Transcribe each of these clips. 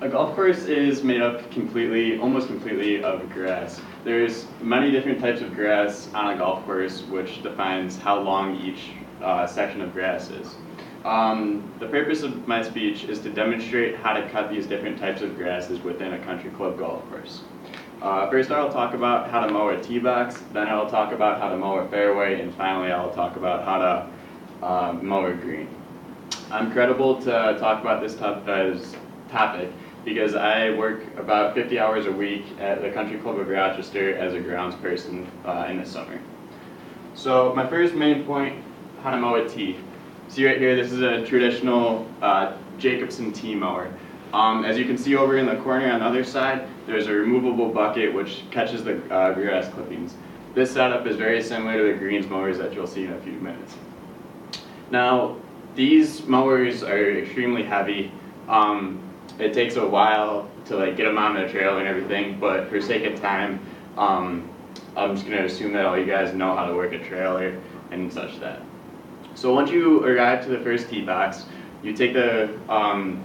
A golf course is made up completely, almost completely of grass. There's many different types of grass on a golf course, which defines how long each section of grass is. The purpose of my speech is to demonstrate how to cut these different types of grasses within a country club golf course. First I'll talk about how to mow a tee box, then I'll talk about how to mow a fairway, and finally I'll talk about how to mow a green. I'm credible to talk about this topic because I work about 50 hours a week at the Country Club of Rochester as a groundsperson in the summer. So my first main point, how to mow a tee. See right here, this is a traditional Jacobson tee mower. As you can see over in the corner on the other side, there's a removable bucket which catches the grass clippings. This setup is very similar to the greens mowers that you'll see in a few minutes. Now, these mowers are extremely heavy. It takes a while to get them on the trailer and everything, but for sake of time, I'm just going to assume that all you guys know how to work a trailer and such that. So once you arrive to the first tee box, you take the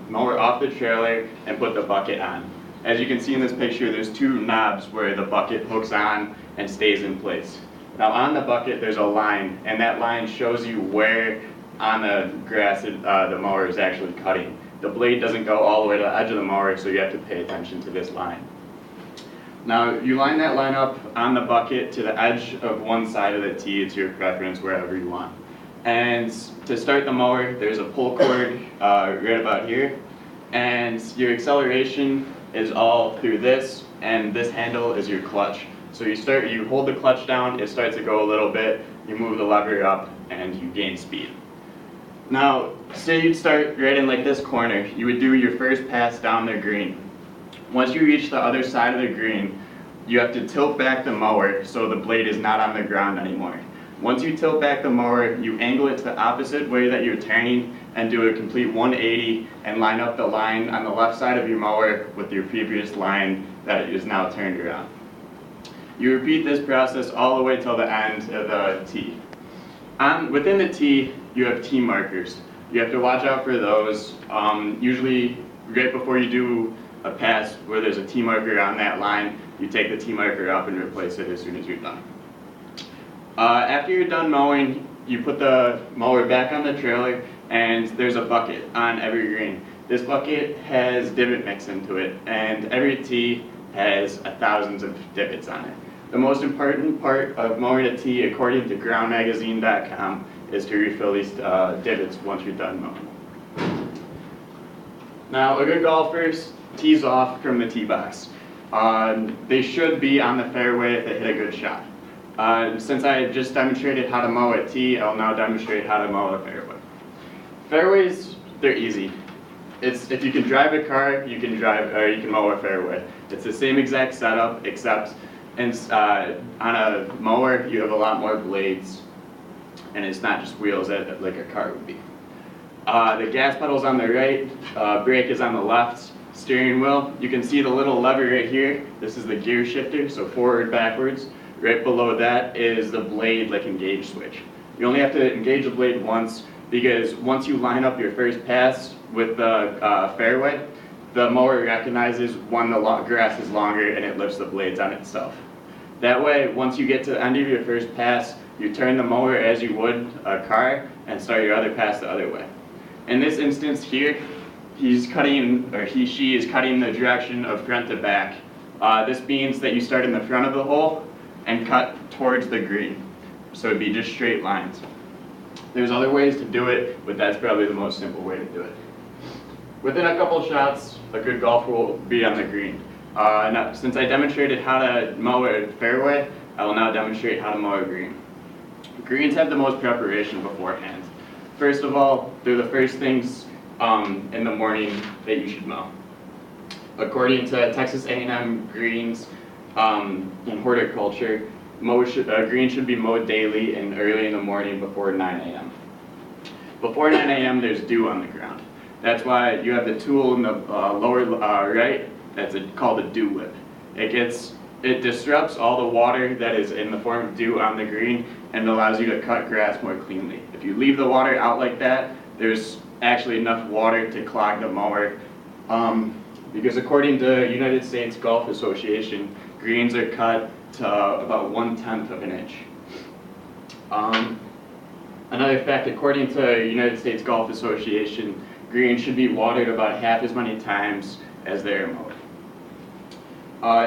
mower off the trailer and put the bucket on. As you can see in this picture, there's two knobs where the bucket hooks on and stays in place. Now on the bucket there's a line, and that line shows you where on the grass the mower is actually cutting. The blade doesn't go all the way to the edge of the mower, so you have to pay attention to this line. Now you line that line up on the bucket to the edge of one side of the tee. It's your preference, wherever you want. And to start the mower, there's a pull cord right about here, and your acceleration is all through this, and this handle is your clutch. So you hold the clutch down, it starts to go a little bit, you move the lever up, and you gain speed. Now, say you'd start right in this corner, you would do your first pass down the green. Once you reach the other side of the green, you have to tilt back the mower so the blade is not on the ground anymore. Once you tilt back the mower, you angle it to the opposite way that you're turning and do a complete 180 and line up the line on the left side of your mower with your previous line that is now turned around. You repeat this process all the way till the end of the tee. Within the tee, you have tee markers. You have to watch out for those. Usually, right before you do a pass where there's a tee marker on that line, you take the tee marker up and replace it as soon as you're done. After you're done mowing, you put the mower back on the trailer, and there's a bucket on every green. This bucket has divot mix into it, and every tee has thousands of divots on it. The most important part of mowing a tee, according to groundmagazine.com, is to refill these divots once you're done mowing. Now, a good golfer tees off from the tee box. They should be on the fairway if they hit a good shot. Since I just demonstrated how to mow a tee, I'll now demonstrate how to mow a fairway. Fairways, they're easy. If you can drive a car, you can mow a fairway. It's the same exact setup, except on a mower you have a lot more blades, and it's not just wheels like a car would be. The gas pedal's on the right, brake is on the left, steering wheel. You can see the little lever right here. This is the gear shifter, so forward, backwards. Right below that is the blade engage switch. You only have to engage the blade once, because once you line up your first pass with the fairway, the mower recognizes when the grass is longer and it lifts the blades on itself. That way, once you get to the end of your first pass, you turn the mower as you would a car and start your other pass the other way. In this instance here, she is cutting the direction of front to back. This means that you start in the front of the hole and cut towards the green. So it'd be just straight lines. There's other ways to do it, but that's probably the most simple way to do it. Within a couple shots, a good golfer will be on the green. Now, since I demonstrated how to mow a fairway, I will now demonstrate how to mow a green. Greens have the most preparation beforehand. First of all, they're the first things in the morning that you should mow. According to Texas A&M Greens in horticulture, green should be mowed daily and early in the morning before 9 a.m. Before 9 a.m. there's dew on the ground. That's why you have the tool in the lower right, that's called a dew whip. It disrupts all the water that is in the form of dew on the green and allows you to cut grass more cleanly. If you leave the water out like that, there's actually enough water to clog the mower. Because according to United States Golf Association, greens are cut to about 1/10 of an inch. Another fact, according to United States Golf Association, greens should be watered about half as many times as they are mowed.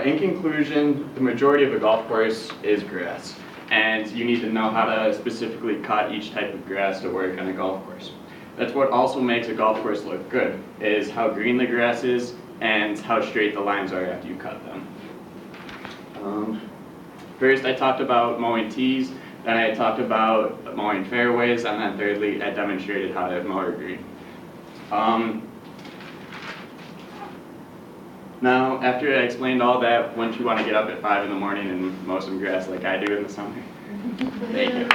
In conclusion, the majority of a golf course is grass, and you need to know how to specifically cut each type of grass to work on a golf course. That's what also makes a golf course look good, is how green the grass is and how straight the lines are after you cut them. First, I talked about mowing tees, then I talked about mowing fairways, and then thirdly, I demonstrated how to mow a green. Now, after I explained all that, wouldn't you want to get up at 5 in the morning and mow some grass like I do in the summer? Thank you.